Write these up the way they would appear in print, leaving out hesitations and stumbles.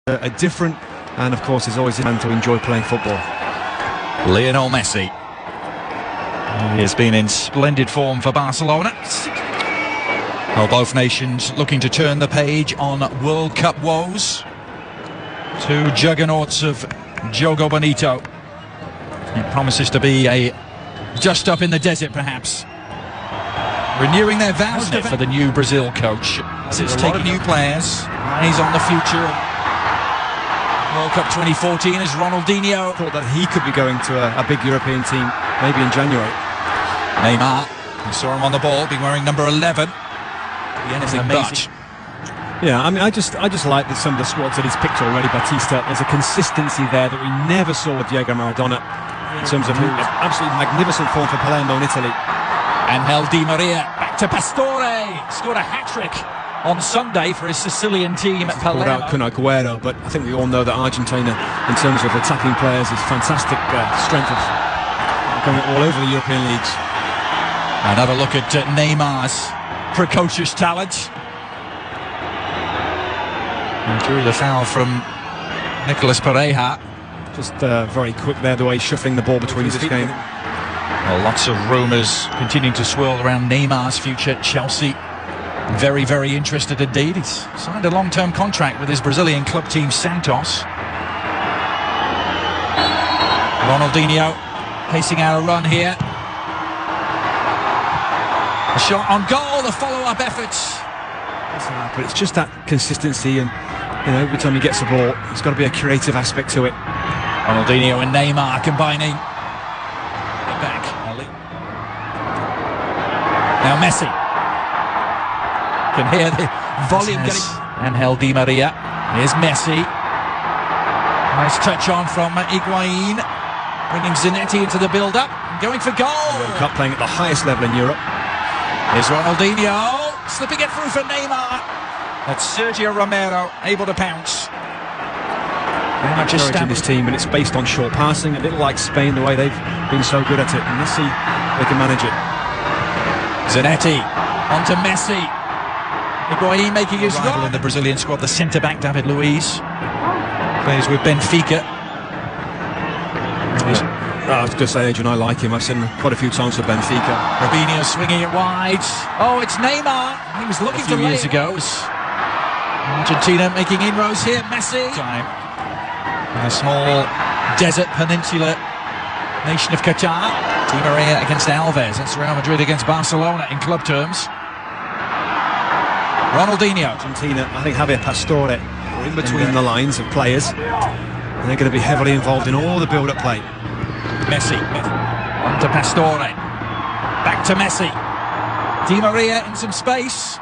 a different, and of course is always a man to enjoy playing football. Lionel Messi. He has been in splendid form for Barcelona. Well, both nations looking to turn the page on World Cup woes. Two juggernauts of Jogo Bonito. It promises to be a just up in the desert, perhaps. Renewing their vows for the new Brazil coach. As it's taking new players, eyes on the future. World Cup 2014 is Ronaldinho. Thought that he could be going to a big European team, maybe in January. Neymar, we saw him on the ball, be wearing number 11. Anything but. Yeah, I mean, I just like that some of the squads that he's picked already. Batista, there's a consistency there that we never saw with Diego Maradona in terms of absolutely magnificent form for Palermo in Italy. Angel Di Maria back to Pastore, scored a hat-trick on Sunday for his Sicilian team at Palermo. Out Kun Aguero, but I think we all know that Argentina, in terms of attacking players, is fantastic strength of going all over the European leagues. Another look at Neymar's precocious talent. And drew the foul from Nicolas Pereira. Just very quick there, the way he's shuffling the ball between his feet. Well, lots of rumours continuing to swirl around Neymar's future at Chelsea. Very, very interested indeed. He's signed a long-term contract with his Brazilian club team Santos. Ronaldinho pacing out a run here. A shot on goal, the follow-up efforts. But it's just that consistency, and you know, every time he gets the ball, there's got to be a creative aspect to it. Ronaldinho and Neymar combining. Back. Now Messi. Can hear the volume getting. Angel Di Maria. Here's Messi. Nice touch on from Higuain. Bringing Zanetti into the build-up. Going for goal. World Cup playing at the highest level in Europe. Here's Ronaldinho. Slipping it through for Neymar. That's Sergio Romero able to pounce. Very much encouraging this team, and it's based on short passing, a little like Spain, the way they've been so good at it. And let's see if they can manage it. Zanetti onto Messi. Higuain making his run in the Brazilian squad. The centre-back David Luiz plays with Benfica. I was going to say, Adrian, I like him. I've seen him quite a few times for Benfica. Robinho swinging it wide. Oh, it's Neymar. He was looking to years ago. Argentina making inroads here. Messi. Time. In a small desert peninsula nation of Qatar. Di Maria against Alves. That's Real Madrid against Barcelona in club terms. Ronaldinho. Argentina, I think Javier Pastore are in between the lines of players, and they're going to be heavily involved in all the build-up play. Messi on to Pastore. Back to Messi. Di Maria in some space.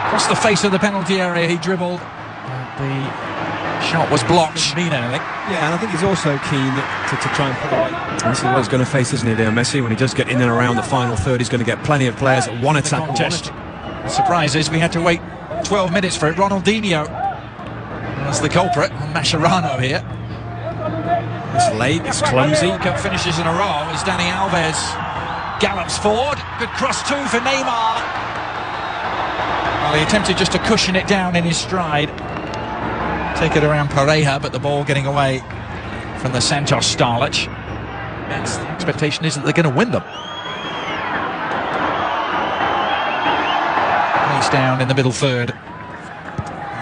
Across the face of the penalty area he dribbled. The shot was blocked. Yeah, and I think he's also keen to try and put away. This is what he's going to face, isn't he, there, Messi? When he does get in and around the final third, he's going to get plenty of players at one attack. Contest. The surprise is we had to wait 12 minutes for it. Ronaldinho was the culprit. Mascherano here. It's late, it's clumsy. Cup finishes in a row as Dani Alves gallops forward. Good cross too for Neymar. Well, he attempted just to cushion it down in his stride. Take it around Pereira, but the ball getting away from the Santos starlet. The expectation is that they're going to win them. Place down in the middle third.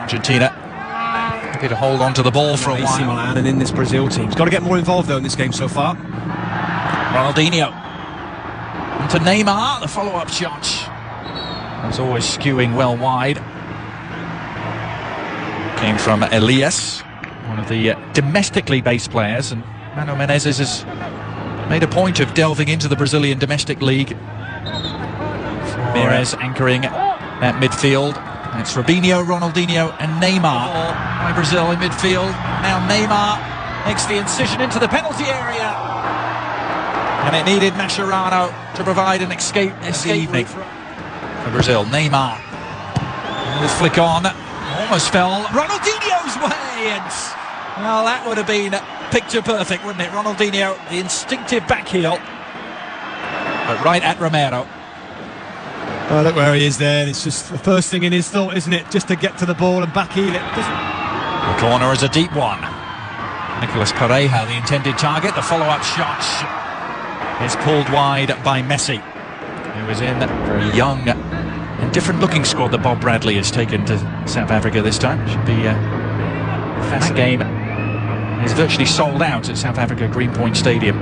Argentina happy to hold on to the ball for a while. Milan and in this Brazil team. He's got to get more involved though in this game so far. Ronaldinho. To Neymar, the follow-up shot. As always skewing well wide. Came from Elias, one of the domestically based players, and Mano Menezes has made a point of delving into the Brazilian domestic league. Ramirez anchoring at midfield. It's Robinho, Ronaldinho and Neymar by Brazil in midfield. Now Neymar makes the incision into the penalty area. And it needed Mascherano to provide an escape evening for Brazil. Neymar. A little flick on. Almost fell Ronaldinho's way. And, well, that would have been picture perfect, wouldn't it? Ronaldinho, the instinctive back heel. But right at Romero. Oh, look where he is there. It's just the first thing in his thought, isn't it? Just to get to the ball and back heel it. The corner is a deep one. Nicolas Pereira, the intended target. The follow-up shot is pulled wide by Messi, who was in a very young and different-looking squad that Bob Bradley has taken to South Africa this time. Should be that game is virtually sold out at South Africa Greenpoint Stadium.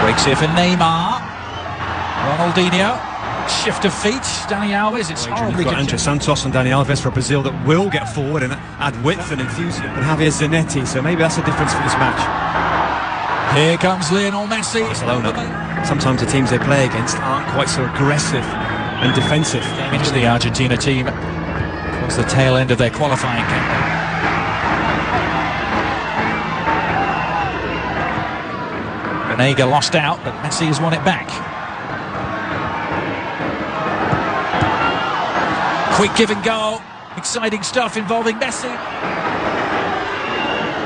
Breaks here for Neymar. Ronaldinho. Shift of feet. Dani Alves. It's horribly got Andre Santos and Dani Alves for Brazil that will get forward and add width and enthusiasm. And Javier Zanetti, so maybe that's the difference for this match. Here comes Lionel Messi. Barcelona. Sometimes the teams they play against aren't quite so aggressive and defensive. Into the Argentina team towards the tail end of their qualifying campaign. Benega lost out, but Messi has won it back. Quick give and go. Exciting stuff involving Messi.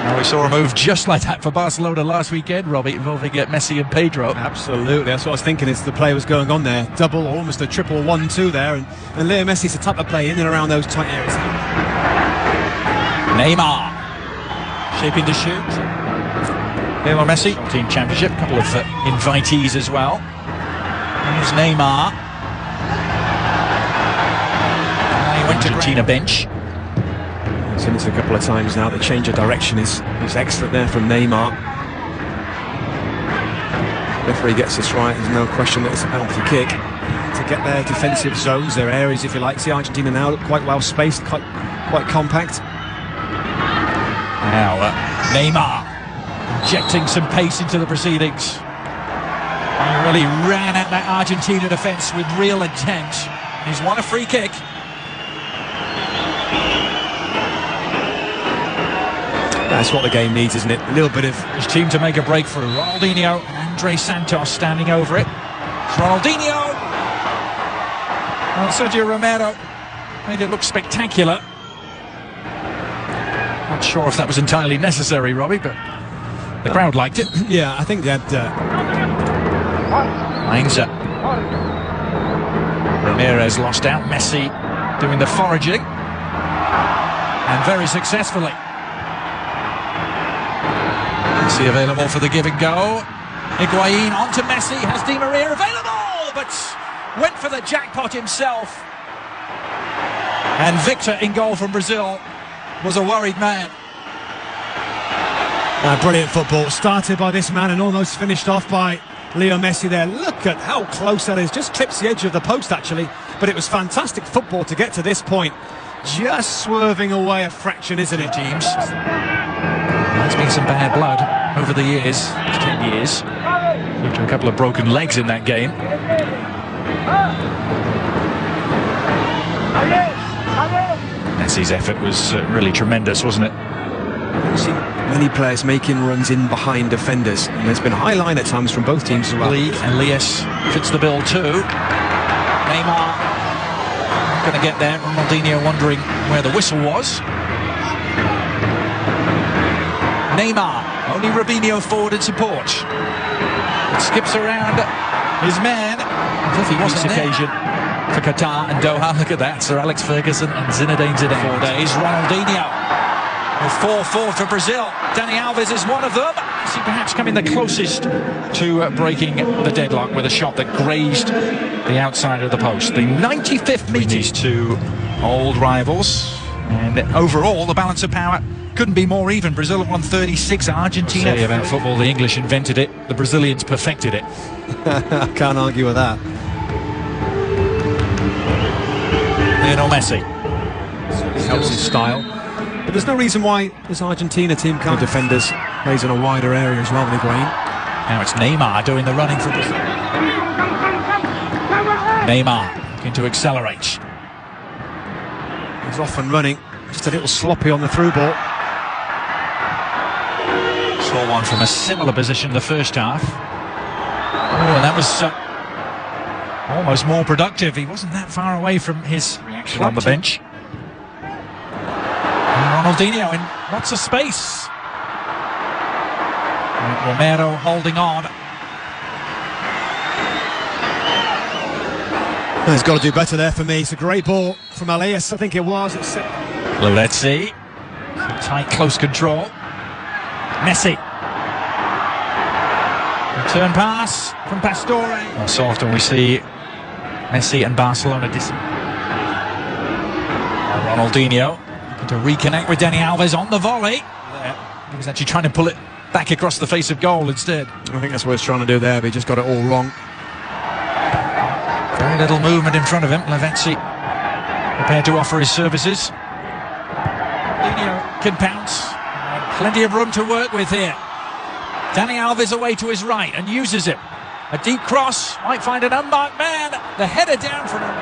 Now we saw a move just like that for Barcelona last weekend, Robbie, involving Messi and Pedro. Absolutely, that's what I was thinking as the play was going on there. Double, almost a triple 1-2 there. And Leo Messi's the type of play in and around those tight areas. Neymar. Shaping to shoot. Lionel Messi, team championship, a couple of invitees as well. Here's Neymar. He went to Argentina bench. Seen it a couple of times now. The change of direction is excellent there from Neymar. Referee gets this right. There's no question that it's a penalty kick. To get their defensive zones, their areas, if you like. See Argentina now look quite well spaced, quite compact. Now Neymar. Injecting some pace into the proceedings. He really ran at that Argentina defence with real intent. He's won a free kick. That's what the game needs, isn't it? A little bit of his team to make a breakthrough. Ronaldinho and Andre Santos standing over it. It's Ronaldinho. Well, Sergio Romero made it look spectacular. Not sure if that was entirely necessary, Robbie, but the crowd liked it. Yeah, I think they had... Lines up. Ramirez lost out. Messi doing the foraging. And very successfully. Messi available for the give and go. Higuain onto Messi. Has Di Maria available, but went for the jackpot himself. And Victor in goal from Brazil was a worried man. Brilliant football, started by this man and almost finished off by Leo Messi there. Look at how close that is, just clips the edge of the post actually, but it was fantastic football to get to this point. Just swerving away a fraction, isn't it, teams? There's been some bad blood over the years, 10 years, due to a couple of broken legs in that game. Messi's effort was really tremendous, wasn't it? I've seen many players making runs in behind defenders, and there's been a high line at times from both teams as well. Lee and Elias fits the bill too. Neymar not going to get there. Ronaldinho wondering where the whistle was. Neymar, only Robinho forward in support. It skips around his man as if he wasn't there. Occasion for Qatar and Doha. Look at that, Sir Alex Ferguson and Zinedine Zidane. 4 days. Ronaldinho. 4-4 for Brazil. Dani Alves is one of them. Is he perhaps coming the closest to breaking the deadlock with a shot that grazed the outside of the post? The 95th minute. These two old rivals, and overall the balance of power couldn't be more even. Brazil at 136, Argentina. Say about football, the English invented it, the Brazilians perfected it. I can't argue with that. Lionel Messi. Helps his style. But there's no reason why this Argentina team can't. The defenders plays in a wider area as well than Higuain. Now it's Neymar doing the running for Brazil. Neymar looking to accelerate. He's off and running, just a little sloppy on the through ball. Saw one from a similar position in the first half. Oh, and that was almost more productive. He wasn't that far away from his reaction on the bench. Ronaldinho in lots of space. And Romero holding on. He's got to do better there for me. It's a great ball from Elias, I think it was. It's Loretzi. Tight, close control. Messi. Return pass from Pastore. So often we see Messi and Barcelona Ronaldinho to reconnect with Dani Alves on the volley. He was actually trying to pull it back across the face of goal instead. I think that's what he's trying to do there, but he just got it all wrong. Very little movement in front of him. Loretzi prepared to offer his services. Ronaldinho can pounce. Plenty of room to work with here. Dani Alves away to his right and uses it. A deep cross, might find an unmarked man. The header down from him.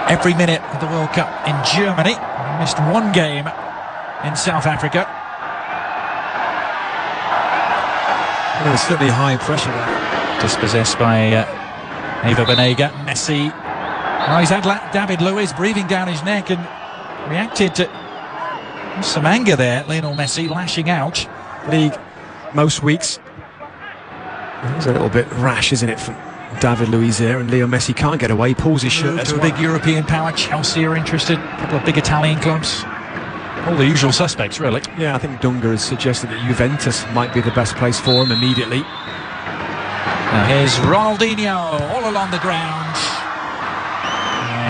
Every minute of the World Cup in Germany. He missed one game in South Africa. Well, there's certainly high pressure there. Dispossessed by Eva Banega. Messi. Oh, he's had David Luiz breathing down his neck and reacted to some anger there. Lionel Messi lashing out. League most weeks. It's a little bit rash, isn't it, from David Luiz there, and Leo Messi can't get away, pulls his shirt to a big European power. Chelsea are interested, a couple of big Italian clubs. All the usual suspects, really. Yeah, I think Dunga has suggested that Juventus might be the best place for him immediately. Now here's Ronaldinho all along the ground.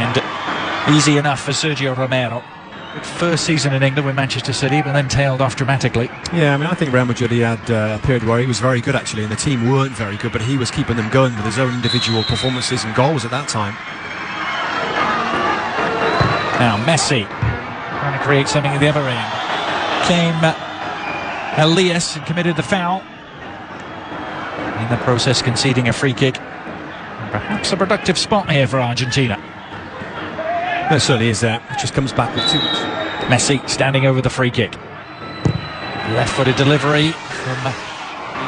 And easy enough for Sergio Romero. Good first season in England with Manchester City, but then tailed off dramatically. Yeah, I mean, I think Real Madrid, he had a period where he was very good actually, and the team weren't very good, but he was keeping them going with his own individual performances and goals at that time. Now Messi trying to create something at the other end. Came Elias and committed the foul. In the process conceding a free kick. And perhaps a productive spot here for Argentina. There certainly is there. It just comes back with too much. Messi standing over the free kick. Left-footed delivery from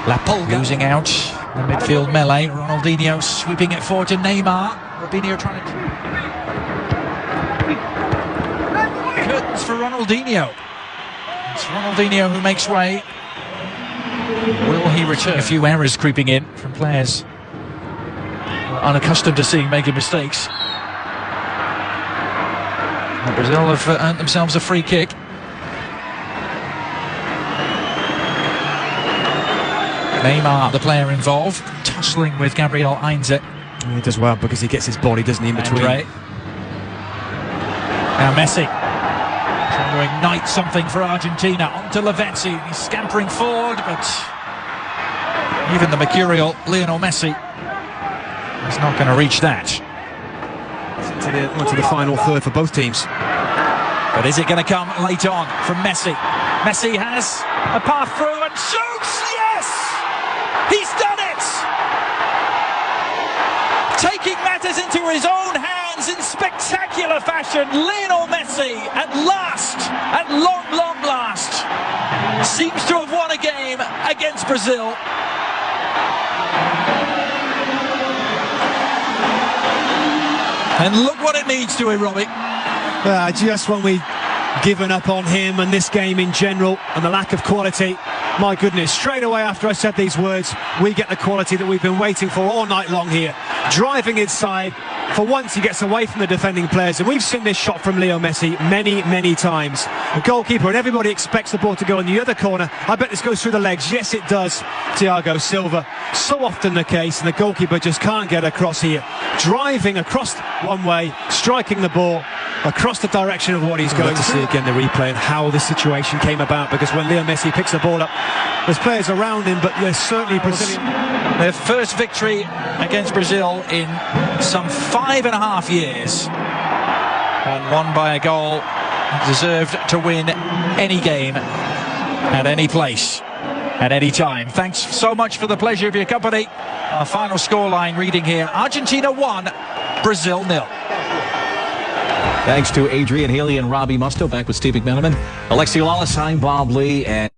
La Pulga. Losing out the midfield melee. Ronaldinho sweeping it forward to Neymar. Robinho trying to... Curtains for Ronaldinho. It's Ronaldinho who makes way. Will he return? A few errors creeping in from players unaccustomed to seeing making mistakes. Brazil have earned themselves a free kick. Neymar, the player involved, tussling with Gabriel Heinze. He does well because he gets his body, doesn't he, in between. Now Messi trying to ignite something for Argentina. On to Loretzi. He's scampering forward, but even the mercurial Lionel Messi is not going to reach that. To the final third for both teams. But is it going to come late on from Messi? Messi has a path through and shoots! Yes! He's done it! Taking matters into his own hands in spectacular fashion. Lionel Messi, at last, at long, long last, seems to have won a game against Brazil. And look what it means to him, Robbie. Just when we've given up on him and this game in general and the lack of quality, my goodness, straight away after I said these words, we get the quality that we've been waiting for all night long here. Driving inside, for once he gets away from the defending players, and we've seen this shot from Leo Messi many, many times. The goalkeeper, and everybody expects the ball to go in the other corner. I bet this goes through the legs. Yes, it does, Thiago Silva. So often the case, and the goalkeeper just can't get across here. Driving across one way, striking the ball across the direction of what he's going to see again the replay and how this situation came about, because when Leo Messi picks the ball up, there's players around him, but there's certainly Brazilian. Their first victory against Brazil in some 5.5 years, and won by a goal. Deserved to win any game at any place at any time. Thanks so much for the pleasure of your company. Our final scoreline reading here: Argentina 1, Brazil 0. Thanks to Adrian Haley and Robbie Musto. Back with Steve McMenamin, Alexi Lawless, I'm Bob Lee, and